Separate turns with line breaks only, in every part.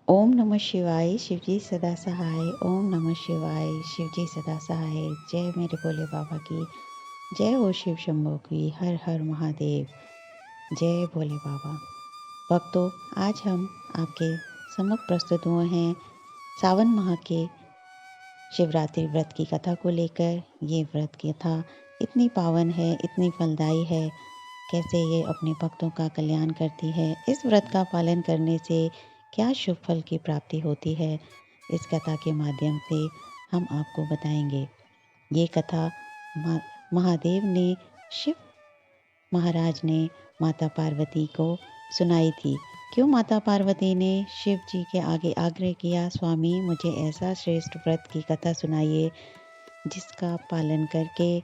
ओम नमः शिवाय शिवजी सदा सहाय। ओम नमः शिवाय शिवजी सदा सहाय। जय मेरे भोले बाबा की। जय हो शिव शंभो की। हर हर महादेव। जय भोले बाबा। भक्तों, आज हम आपके सम्मुख प्रस्तुत हुए हैं सावन माह के शिवरात्रि व्रत की कथा को लेकर। ये व्रत की कथा इतनी पावन है, इतनी फलदायी है, कैसे ये अपने भक्तों का कल्याण करती है। इस व्रत का पालन करने से क्या शुभ फल की प्राप्ति होती है, इस कथा के माध्यम से हम आपको बताएंगे। ये कथा महादेव ने शिव महाराज ने माता पार्वती को सुनाई थी। क्यों माता पार्वती ने शिव जी के आगे आग्रह किया, स्वामी मुझे ऐसा श्रेष्ठ व्रत की कथा सुनाइए जिसका पालन करके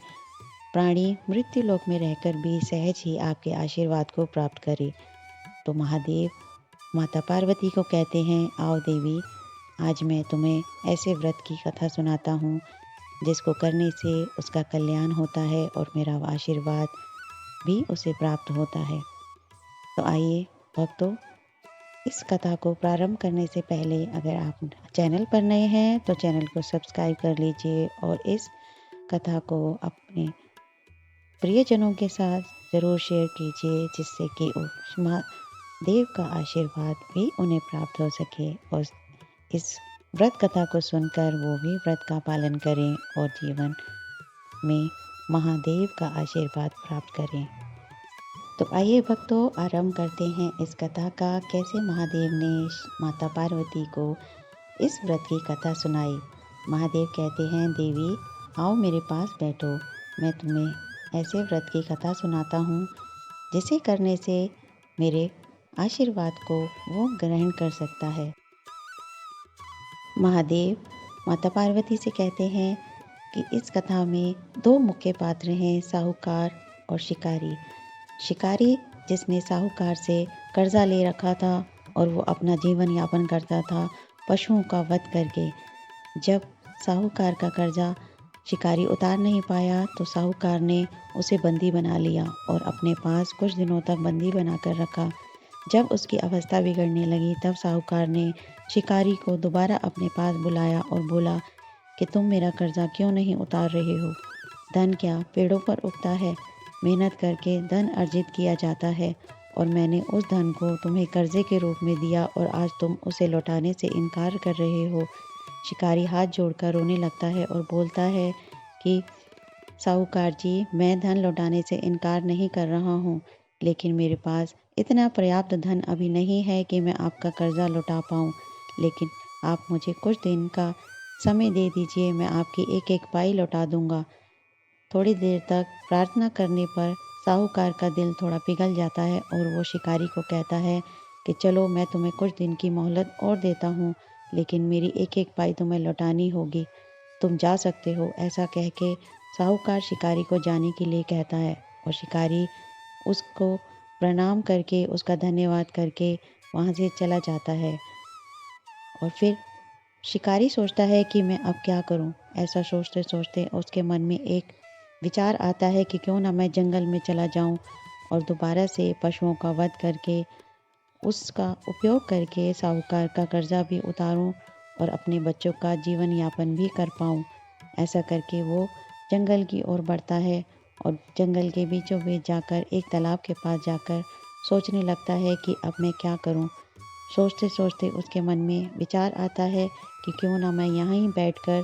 प्राणी मृत्यु लोक में रहकर भी सहज ही आपके आशीर्वाद को प्राप्त करे। तो महादेव माता पार्वती को कहते हैं, आओ देवी, आज मैं तुम्हें ऐसे व्रत की कथा सुनाता हूँ जिसको करने से उसका कल्याण होता है और मेरा आशीर्वाद भी उसे प्राप्त होता है। तो आइए भक्तों, इस कथा को प्रारंभ करने से पहले अगर आप चैनल पर नए हैं तो चैनल को सब्सक्राइब कर लीजिए और इस कथा को अपने प्रियजनों के साथ ज़रूर शेयर कीजिए, जिससे कि उस महादेव का आशीर्वाद भी उन्हें प्राप्त हो सके और इस व्रत कथा को सुनकर वो भी व्रत का पालन करें और जीवन में महादेव का आशीर्वाद प्राप्त करें। तो आइए भक्तों, आरंभ करते हैं इस कथा का। कैसे महादेव ने माता पार्वती को इस व्रत की कथा सुनाई। महादेव कहते हैं, देवी आओ मेरे पास बैठो, मैं तुम्हें ऐसे व्रत की कथा सुनाता हूँ जिसे करने से मेरे आशीर्वाद को वो ग्रहण कर सकता है। महादेव माता पार्वती से कहते हैं कि इस कथा में दो मुख्य पात्र हैं, साहूकार और शिकारी। शिकारी जिसने साहूकार से कर्जा ले रखा था और वो अपना जीवन यापन करता था पशुओं का वध करके। जब साहूकार का कर्जा शिकारी उतार नहीं पाया तो साहूकार ने उसे बंदी बना लिया और अपने पास कुछ दिनों तक बंदी बनाकर रखा। जब उसकी अवस्था बिगड़ने लगी तब साहूकार ने शिकारी को दोबारा अपने पास बुलाया और बोला कि तुम मेरा कर्जा क्यों नहीं उतार रहे हो। धन क्या पेड़ों पर उगता है? मेहनत करके धन अर्जित किया जाता है और मैंने उस धन को तुम्हें कर्जे के रूप में दिया और आज तुम उसे लौटाने से इनकार कर रहे हो। शिकारी हाथ जोड़कर रोने लगता है और बोलता है कि साहूकार जी, मैं धन लौटाने से इनकार नहीं कर रहा हूँ, लेकिन मेरे पास इतना पर्याप्त धन अभी नहीं है कि मैं आपका कर्जा लौटा पाऊँ। लेकिन आप मुझे कुछ दिन का समय दे दीजिए, मैं आपकी एक एक पाई लौटा दूंगा। थोड़ी देर तक प्रार्थना करने पर साहूकार का दिल थोड़ा पिघल जाता है और वो शिकारी को कहता है कि चलो मैं तुम्हें कुछ दिन की मोहलत और देता हूँ, लेकिन मेरी एक एक पाई तुम्हें लौटानी होगी, तुम जा सकते हो। ऐसा कह के साहूकार शिकारी को जाने के लिए कहता है और शिकारी उसको प्रणाम करके उसका धन्यवाद करके वहाँ से चला जाता है। और फिर शिकारी सोचता है कि मैं अब क्या करूं। ऐसा सोचते सोचते उसके मन में एक विचार आता है कि क्यों ना मैं जंगल में चला जाऊं और दोबारा से पशुओं का वध करके उसका उपयोग करके साहूकार का कर्जा भी उतारूं और अपने बच्चों का जीवन यापन भी कर पाऊं। ऐसा करके वो जंगल की ओर बढ़ता है और जंगल के बीचों बीच जाकर एक तालाब के पास जाकर सोचने लगता है कि अब मैं क्या करूं। सोचते सोचते उसके मन में विचार आता है कि क्यों ना मैं यहाँ ही बैठकर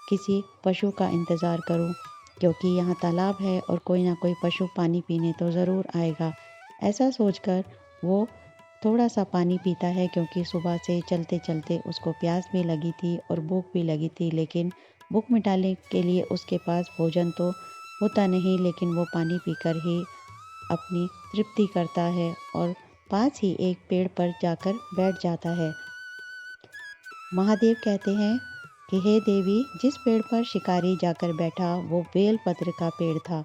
किसी पशु का इंतज़ार करूं, क्योंकि यहाँ तालाब है और कोई ना कोई पशु पानी पीने तो ज़रूर आएगा। ऐसा सोचकर वो थोड़ा सा पानी पीता है, क्योंकि सुबह से चलते चलते उसको प्यास भी लगी थी और भूख भी लगी थी, लेकिन भूख मिटाने के लिए उसके पास भोजन तो होता नहीं, लेकिन वो पानी पीकर ही अपनी तृप्ति करता है और पास ही एक पेड़ पर जाकर बैठ जाता है। महादेव कहते हैं कि हे देवी, जिस पेड़ पर शिकारी जाकर बैठा वो बेलपत्र का पेड़ था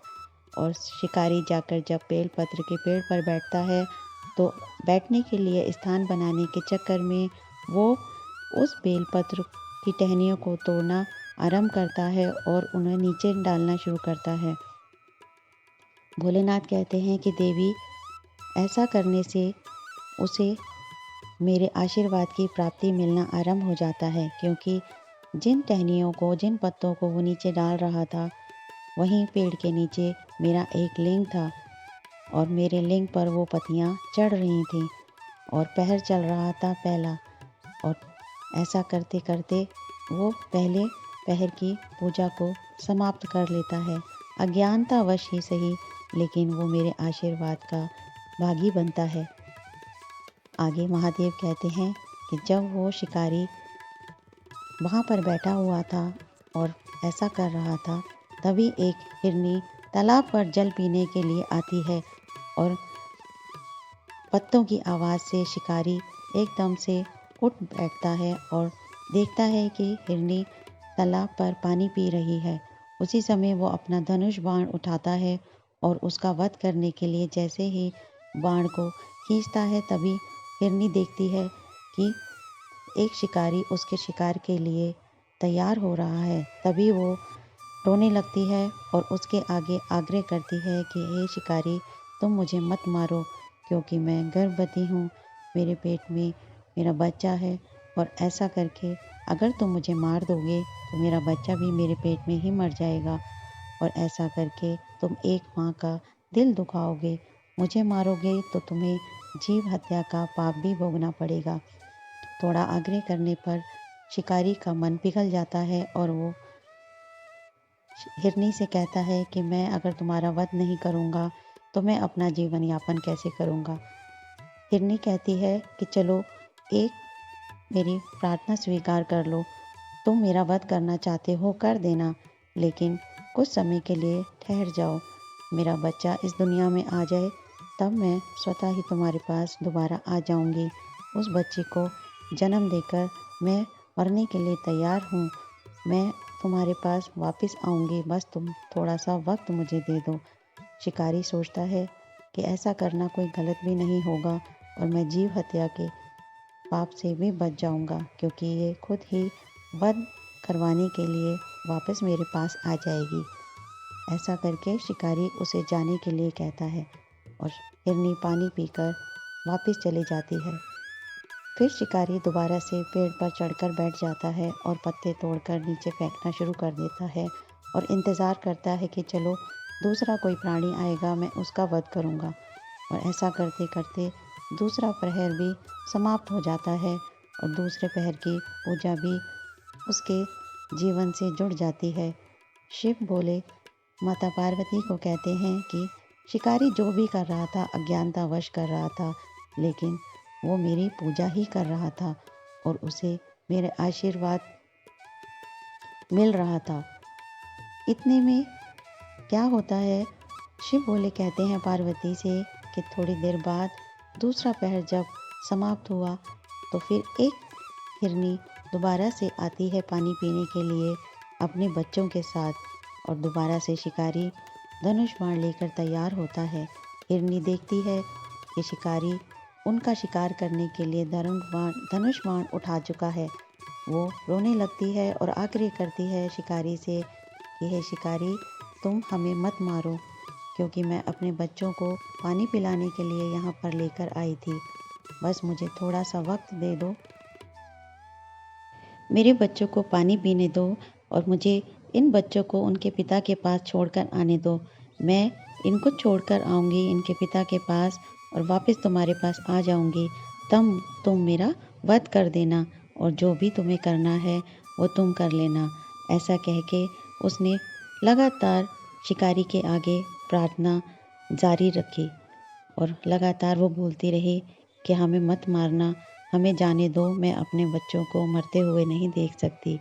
और शिकारी जाकर जब बेलपत्र के पेड़ पर बैठता है तो बैठने के लिए स्थान बनाने के चक्कर में वो उस बेलपत्र की टहनियों को तोड़ना आरंभ करता है और उन्हें नीचे डालना शुरू करता है। भोलेनाथ कहते हैं कि देवी, ऐसा करने से उसे मेरे आशीर्वाद की प्राप्ति मिलना आरंभ हो जाता है, क्योंकि जिन टहनियों को, जिन पत्तों को वो नीचे डाल रहा था, वहीं पेड़ के नीचे मेरा एक लिंग था और मेरे लिंग पर वो पत्तियाँ चढ़ रही थीं और पहर चल रहा था पहला। और ऐसा करते करते वो पहले पहर की पूजा को समाप्त कर लेता है। अज्ञानतावश ही सही, लेकिन वो मेरे आशीर्वाद का भागी बनता है। आगे महादेव कहते हैं कि जब वो शिकारी वहाँ पर बैठा हुआ था और ऐसा कर रहा था, तभी एक हिरनी तालाब पर जल पीने के लिए आती है और पत्तों की आवाज़ से शिकारी एकदम से उठ बैठता है और देखता है कि हिरनी तालाब पर पानी पी रही है। उसी समय वो अपना धनुष बाण उठाता है और उसका वध करने के लिए जैसे ही बाण को खींचता है, तभी हिरनी देखती है कि एक शिकारी उसके शिकार के लिए तैयार हो रहा है। तभी वो रोने लगती है और उसके आगे आग्रह करती है कि हे शिकारी, तुम मुझे मत मारो, क्योंकि मैं गर्भवती हूँ, मेरे पेट में मेरा बच्चा है और ऐसा करके अगर तुम मुझे मार दोगे तो मेरा बच्चा भी मेरे पेट में ही मर जाएगा और ऐसा करके तुम एक माँ का दिल दुखाओगे। मुझे मारोगे तो तुम्हें जीव हत्या का पाप भी भोगना पड़ेगा। थोड़ा आग्रह करने पर शिकारी का मन पिघल जाता है और वो हिरनी से कहता है कि मैं अगर तुम्हारा वध नहीं करूँगा तो मैं अपना जीवन यापन कैसे करूँगा। हिरनी कहती है कि चलो, एक मेरी प्रार्थना स्वीकार कर लो, तुम मेरा वध करना चाहते हो कर देना, लेकिन कुछ समय के लिए ठहर जाओ। मेरा बच्चा इस दुनिया में आ जाए, तब मैं स्वतः ही तुम्हारे पास दोबारा आ जाऊंगी। उस बच्चे को जन्म देकर मैं मरने के लिए तैयार हूँ। मैं तुम्हारे पास वापस आऊँगी, बस तुम थोड़ा सा वक्त मुझे दे दो। शिकारी सोचता है कि ऐसा करना कोई गलत भी नहीं होगा और मैं जीव हत्या के पाप से भी बच जाऊंगा, क्योंकि ये खुद ही वध करवाने के लिए वापस मेरे पास आ जाएगी। ऐसा करके शिकारी उसे जाने के लिए कहता है और हिरनी पानी पीकर वापस चली जाती है। फिर शिकारी दोबारा से पेड़ पर चढ़कर बैठ जाता है और पत्ते तोड़कर नीचे फेंकना शुरू कर देता है और इंतज़ार करता है कि चलो, दूसरा कोई प्राणी आएगा, मैं उसका वध करूँगा। और ऐसा करते करते दूसरा प्रहर भी समाप्त हो जाता है और दूसरे प्रहर की पूजा भी उसके जीवन से जुड़ जाती है। शिव बोले माता पार्वती को कहते हैं कि शिकारी जो भी कर रहा था अज्ञानतावश कर रहा था, लेकिन वो मेरी पूजा ही कर रहा था और उसे मेरे आशीर्वाद मिल रहा था। इतने में क्या होता है, शिव बोले कहते हैं पार्वती से कि थोड़ी देर बाद दूसरा पहर जब समाप्त हुआ तो फिर एक हिरनी दोबारा से आती है पानी पीने के लिए अपने बच्चों के साथ और दोबारा से शिकारी धनुष बाण लेकर तैयार होता है। हिरनी देखती है कि शिकारी उनका शिकार करने के लिए धनुष बाण उठा चुका है। वो रोने लगती है और आग्रह करती है शिकारी से कि हे शिकारी, तुम हमें मत मारो, क्योंकि मैं अपने बच्चों को पानी पिलाने के लिए यहाँ पर लेकर आई थी। बस मुझे थोड़ा सा वक्त दे दो, मेरे बच्चों को पानी पीने दो और मुझे इन बच्चों को उनके पिता के पास छोड़कर आने दो। मैं इनको छोड़कर आऊँगी इनके पिता के पास और वापस तुम्हारे पास आ जाऊँगी। तब तुम मेरा वध कर देना और जो भी तुम्हें करना है वो तुम कर लेना। ऐसा कह के उसने लगातार शिकारी के आगे प्रार्थना जारी रखी और लगातार वो बोलती रही कि हमें मत मारना, हमें जाने दो, मैं अपने बच्चों को मरते हुए नहीं देख सकती।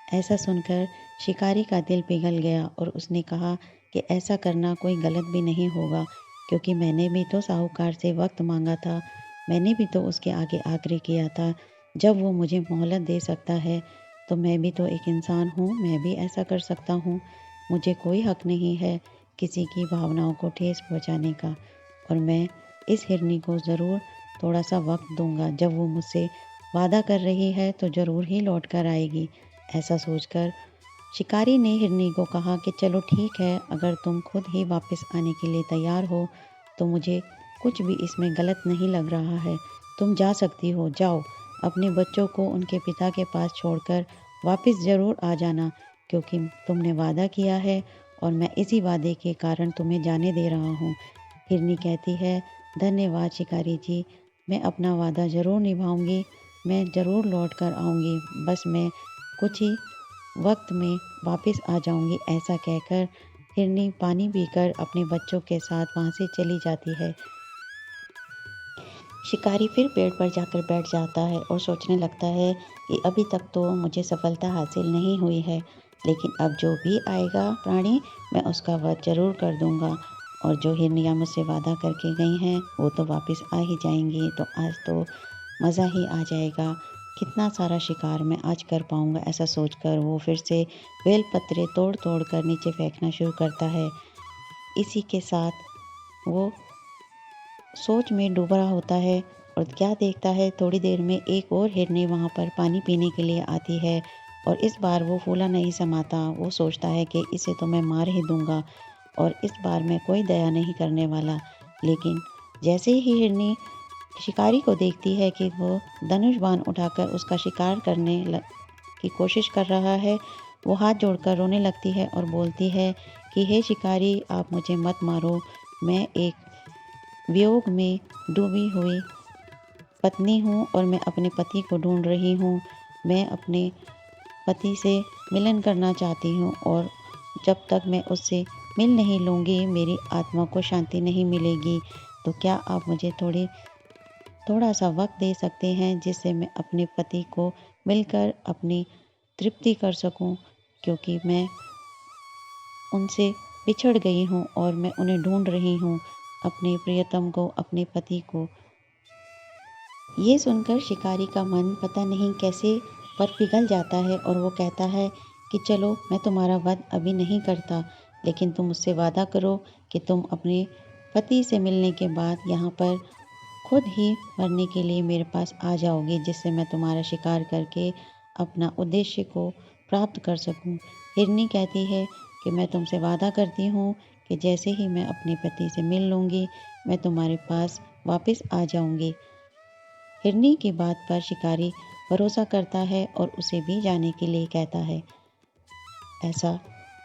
ऐसा सुनकर शिकारी का दिल पिघल गया और उसने कहा कि ऐसा करना कोई गलत भी नहीं होगा, क्योंकि मैंने भी तो साहूकार से वक्त मांगा था, मैंने भी तो उसके आगे आग्रह किया था। जब वो मुझे मोहलत दे सकता है तो मैं भी तो एक इंसान हूँ, मैं भी ऐसा कर सकता हूँ। मुझे कोई हक नहीं है किसी की भावनाओं को ठेस पहुँचाने का और मैं इस हिरनी को ज़रूर थोड़ा सा वक्त दूंगा। जब वो मुझसे वादा कर रही है तो ज़रूर ही लौट कर आएगी। ऐसा सोचकर शिकारी ने हिरनी को कहा कि चलो ठीक है, अगर तुम खुद ही वापस आने के लिए तैयार हो तो मुझे कुछ भी इसमें गलत नहीं लग रहा है। तुम जा सकती हो, जाओ। अपने बच्चों को उनके पिता के पास छोड़कर वापस ज़रूर आ जाना, क्योंकि तुमने वादा किया है और मैं इसी वादे के कारण तुम्हें जाने दे रहा हूँ। हिरनी कहती है, धन्यवाद शिकारी जी, मैं अपना वादा ज़रूर निभाऊंगी, मैं ज़रूर लौट कर आऊँगी, बस मैं कुछ ही वक्त में वापस आ जाऊंगी। ऐसा कहकर हिरनी पानी पीकर अपने बच्चों के साथ वहाँ से चली जाती है। शिकारी फिर पेड़ पर जाकर बैठ जाता है और सोचने लगता है कि अभी तक तो मुझे सफलता हासिल नहीं हुई है, लेकिन अब जो भी आएगा प्राणी, मैं उसका वध जरूर कर दूंगा। और जो हिरनियाँ मुझसे वादा करके गई हैं वो तो वापस आ ही जाएंगी, तो आज तो मज़ा ही आ जाएगा। कितना सारा शिकार मैं आज कर पाऊंगा, ऐसा सोचकर वो फिर से बेल पत्रे तोड़ तोड़ कर नीचे फेंकना शुरू करता है। इसी के साथ वो सोच में डूबा होता है और क्या देखता है, थोड़ी देर में एक और हिरनी वहाँ पर पानी पीने के लिए आती है और इस बार वो फूला नहीं समाता। वो सोचता है कि इसे तो मैं मार ही दूंगा और इस बार मैं कोई दया नहीं करने वाला। लेकिन जैसे ही हिरनी शिकारी को देखती है कि वो धनुष बाण उठाकर उसका शिकार की कोशिश कर रहा है, वो हाथ जोड़कर रोने लगती है और बोलती है कि हे शिकारी, आप मुझे मत मारो, मैं एक वियोग में डूबी हुई पत्नी हूँ और मैं अपने पति को ढूंढ रही हूँ। मैं अपने पति से मिलन करना चाहती हूँ और जब तक मैं उससे मिल नहीं लूँगी मेरी आत्मा को शांति नहीं मिलेगी। तो क्या आप मुझे थोड़ा सा वक्त दे सकते हैं जिससे मैं अपने पति को मिलकर अपनी तृप्ति कर सकूं, क्योंकि मैं उनसे बिछड़ गई हूँ और मैं उन्हें ढूंढ रही हूँ, अपने प्रियतम को, अपने पति को। ये सुनकर शिकारी का मन पता नहीं कैसे पर पिघल जाता है और वो कहता है कि चलो, मैं तुम्हारा वध अभी नहीं करता, लेकिन तुम मुझसे वादा करो कि तुम अपने पति से मिलने के बाद यहाँ पर खुद ही मरने के लिए मेरे पास आ जाओगे, जिससे मैं तुम्हारा शिकार करके अपना उद्देश्य को प्राप्त कर सकूं। हिरनी कहती है कि मैं तुमसे वादा करती हूँ कि जैसे ही मैं अपने पति से मिल लूँगी मैं तुम्हारे पास वापस आ जाऊँगी। हिरनी की बात पर शिकारी भरोसा करता है और उसे भी जाने के लिए कहता है। ऐसा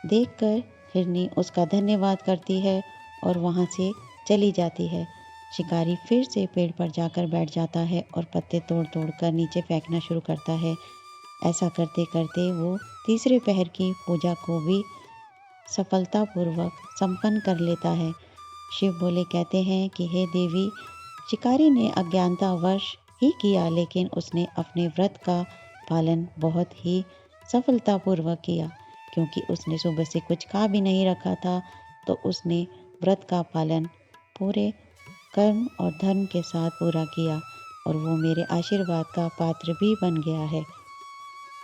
देखकर हिरनी उसका धन्यवाद करती है और वहाँ से चली जाती है। शिकारी फिर से पेड़ पर जाकर बैठ जाता है और पत्ते तोड़ तोड़ कर नीचे फेंकना शुरू करता है। ऐसा करते करते वो तीसरे पहर की पूजा को भी सफलतापूर्वक संपन्न कर लेता है। शिव भोले कहते हैं कि हे देवी, शिकारी ने अज्ञानतावश ही किया, लेकिन उसने अपने व्रत का पालन बहुत ही सफलतापूर्वक किया, क्योंकि उसने सुबह से कुछ खा भी नहीं रखा था, तो उसने व्रत का पालन पूरे कर्म और धर्म के साथ पूरा किया और वो मेरे आशीर्वाद का पात्र भी बन गया है।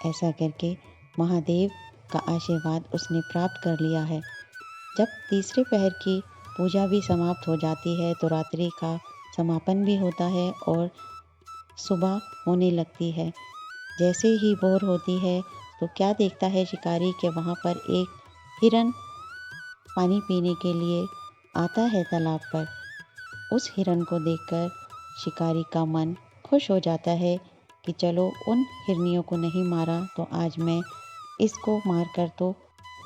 ऐसा करके महादेव का आशीर्वाद उसने प्राप्त कर लिया है। जब तीसरे पहर की पूजा भी समाप्त हो जाती है तो रात्रि का समापन भी होता है और सुबह होने लगती है। जैसे ही भोर होती है तो क्या देखता है शिकारी कि वहाँ पर एक हिरन पानी पीने के लिए आता है तालाब पर। उस हिरन को देखकर शिकारी का मन खुश हो जाता है कि चलो, उन हिरनियों को नहीं मारा तो आज मैं इसको मारकर तो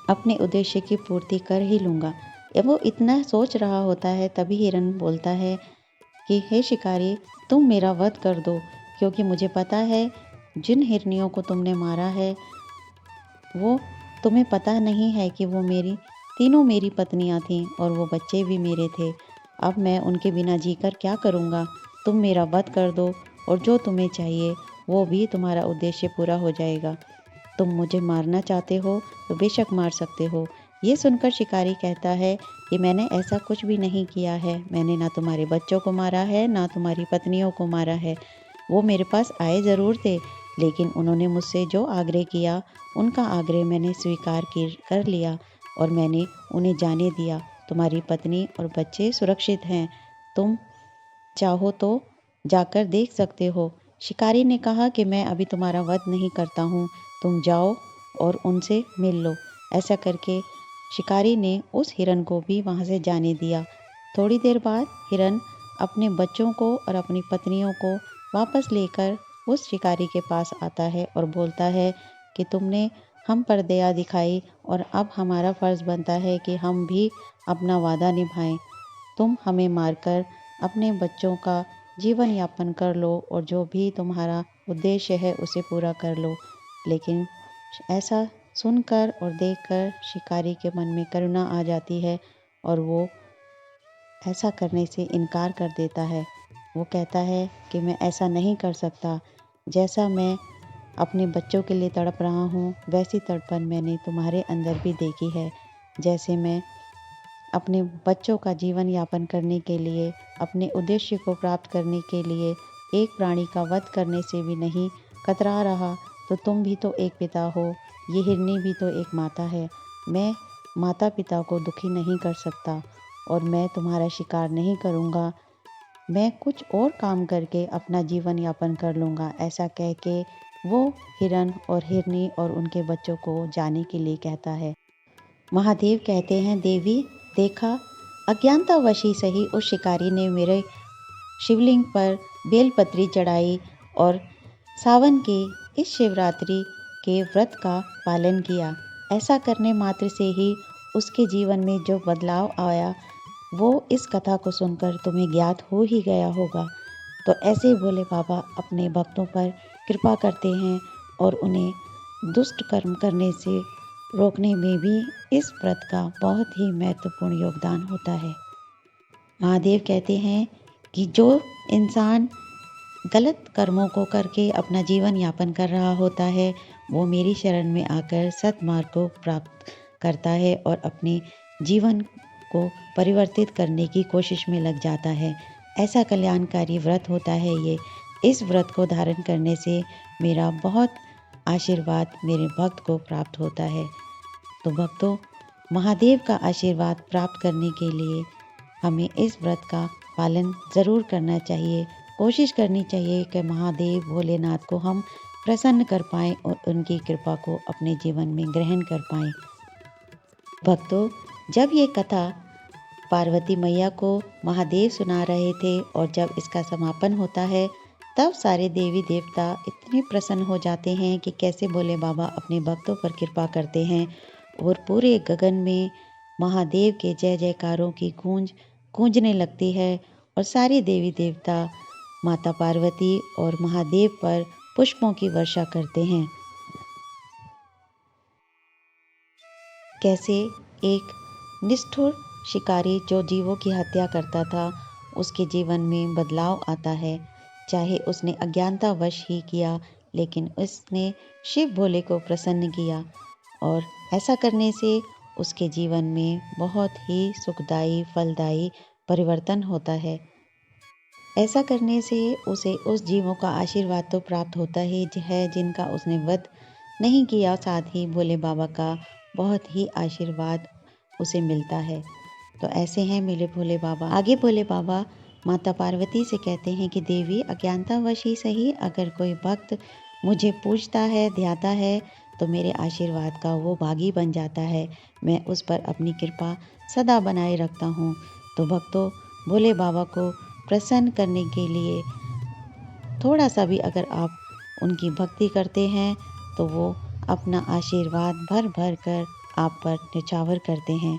अपने उद्देश्य की पूर्ति कर ही लूँगा। जब वो इतना सोच रहा होता है तभी हिरन बोलता है कि हे शिकारी, तुम मेरा वध कर दो, क्योंकि मुझे पता है जिन हिरनियों को तुमने मारा है वो तुम्हें पता नहीं है कि वो तीनों मेरी पत्नियां थीं और वो बच्चे भी मेरे थे। अब मैं उनके बिना जीकर क्या करूँगा। तुम मेरा वध कर दो और जो तुम्हें चाहिए वो भी तुम्हारा उद्देश्य पूरा हो जाएगा। तुम मुझे मारना चाहते हो तो बेशक मार सकते हो। ये सुनकर शिकारी कहता है कि मैंने ऐसा कुछ भी नहीं किया है। मैंने ना तुम्हारे बच्चों को मारा है, ना तुम्हारी पत्नियों को मारा है। वो मेरे पास आए ज़रूर थे, लेकिन उन्होंने मुझसे जो आग्रह किया उनका आग्रह मैंने स्वीकार कर लिया और मैंने उन्हें जाने दिया। तुम्हारी पत्नी और बच्चे सुरक्षित हैं। तुम चाहो तो जाकर देख सकते हो। शिकारी ने कहा कि मैं अभी तुम्हारा वध नहीं करता हूँ, तुम जाओ और उनसे मिल लो। ऐसा करके शिकारी ने उस हिरन को भी वहाँ से जाने दिया। थोड़ी देर बाद हिरन अपने बच्चों को और अपनी पत्नियों को वापस लेकर उस शिकारी के पास आता है और बोलता है कि तुमने हम पर दया दिखाई और अब हमारा फ़र्ज़ बनता है कि हम भी अपना वादा निभाएं। तुम हमें मारकर अपने बच्चों का जीवन यापन कर लो और जो भी तुम्हारा उद्देश्य है उसे पूरा कर लो। लेकिन ऐसा सुनकर और देखकर शिकारी के मन में करुणा आ जाती है और वो ऐसा करने से इनकार कर देता है। वो कहता है कि मैं ऐसा नहीं कर सकता। जैसा मैं अपने बच्चों के लिए तड़प रहा हूँ, वैसी तड़पन मैंने तुम्हारे अंदर भी देखी है। जैसे मैं अपने बच्चों का जीवन यापन करने के लिए, अपने उद्देश्य को प्राप्त करने के लिए एक प्राणी का वध करने से भी नहीं कतरा रहा, तो तुम भी तो एक पिता हो, ये हिरनी भी तो एक माता है। मैं माता पिता को दुखी नहीं कर सकता और मैं तुम्हारा शिकार नहीं करूँगा। मैं कुछ और काम करके अपना जीवन यापन कर लूँगा। ऐसा कह के वो हिरन और हिरनी और उनके बच्चों को जाने के लिए कहता है। महादेव कहते हैं, देवी देखा, अज्ञानतावश ही सही उस शिकारी ने मेरे शिवलिंग पर बेलपत्री चढ़ाई और सावन के इस शिवरात्रि के व्रत का पालन किया। ऐसा करने मात्र से ही उसके जीवन में जो बदलाव आया वो इस कथा को सुनकर तुम्हें ज्ञात हो ही गया होगा। तो ऐसे भोले बाबा अपने भक्तों पर कृपा करते हैं और उन्हें दुष्ट कर्म करने से रोकने में भी इस व्रत का बहुत ही महत्वपूर्ण योगदान होता है। महादेव कहते हैं कि जो इंसान गलत कर्मों को करके अपना जीवन यापन कर रहा होता है, वो मेरी शरण में आकर सतमार्ग को प्राप्त करता है और अपने जीवन को परिवर्तित करने की कोशिश में लग जाता है। ऐसा कल्याणकारी व्रत होता है ये। इस व्रत को धारण करने से मेरा बहुत आशीर्वाद मेरे भक्त को प्राप्त होता है। तो भक्तों, महादेव का आशीर्वाद प्राप्त करने के लिए हमें इस व्रत का पालन ज़रूर करना चाहिए। कोशिश करनी चाहिए कि महादेव भोलेनाथ को हम प्रसन्न कर पाएँ और उनकी कृपा को अपने जीवन में ग्रहण कर पाएँ। भक्तों, जब ये कथा पार्वती मैया को महादेव सुना रहे थे और जब इसका समापन होता है, तब सारे देवी देवता इतने प्रसन्न हो जाते हैं कि कैसे भोले बाबा अपने भक्तों पर कृपा करते हैं और पूरे गगन में महादेव के जय जयकारों की गूंजने लगती है और सारे देवी देवता माता पार्वती और महादेव पर पुष्पों की वर्षा करते हैं। कैसे एक निष्ठुर शिकारी जो जीवों की हत्या करता था, उसके जीवन में बदलाव आता है। चाहे उसने अज्ञानतावश ही किया, लेकिन उसने शिव भोले को प्रसन्न किया और ऐसा करने से उसके जीवन में बहुत ही सुखदायी फलदायी परिवर्तन होता है। ऐसा करने से उसे उस जीवों का आशीर्वाद तो प्राप्त होता ही है जिनका उसने वध नहीं किया, साथ ही भोले बाबा का बहुत ही आशीर्वाद उसे मिलता है। तो ऐसे हैं मेरे भोले बाबा। आगे भोले बाबा माता पार्वती से कहते हैं कि देवी अज्ञानतावश ही सही, अगर कोई भक्त मुझे पूजता है, ध्याता है, तो मेरे आशीर्वाद का वो भागी बन जाता है। मैं उस पर अपनी कृपा सदा बनाए रखता हूँ। तो भक्तों, भोले बाबा को प्रसन्न करने के लिए थोड़ा सा भी अगर आप उनकी भक्ति करते हैं तो वो अपना आशीर्वाद भर भर कर आप पर न्यौछावर करते हैं।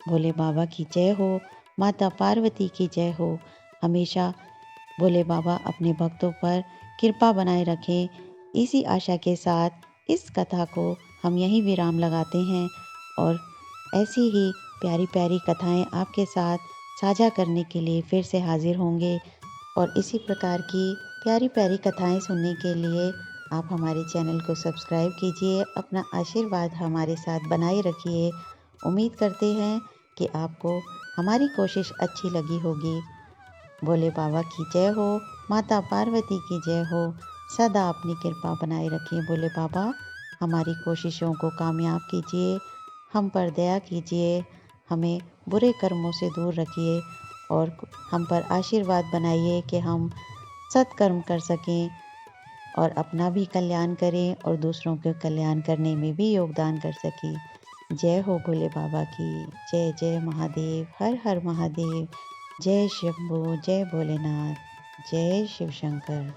भोले बाबा की जय हो, माता पार्वती की जय हो। हमेशा भोले बाबा अपने भक्तों पर कृपा बनाए रखें। इसी आशा के साथ इस कथा को हम यहीं विराम लगाते हैं और ऐसी ही प्यारी प्यारी कथाएं आपके साथ साझा करने के लिए फिर से हाजिर होंगे। और इसी प्रकार की प्यारी प्यारी कथाएं सुनने के लिए आप हमारे चैनल को सब्सक्राइब कीजिए, अपना आशीर्वाद हमारे साथ बनाए रखिए। उम्मीद करते हैं कि आपको हमारी कोशिश अच्छी लगी होगी। भोले बाबा की जय हो, माता पार्वती की जय हो। सदा अपनी कृपा बनाए रखिए भोले बाबा। हमारी कोशिशों को कामयाब कीजिए, हम पर दया कीजिए, हमें बुरे कर्मों से दूर रखिए और हम पर आशीर्वाद बनाइए कि हम सत्कर्म कर सकें और अपना भी कल्याण करें और दूसरों के कल्याण करने में भी योगदान कर सकें। जय हो भोले बाबा की। जय जय महादेव, हर हर महादेव। जय शंभो, जय भोलेनाथ, जय शिव शंकर।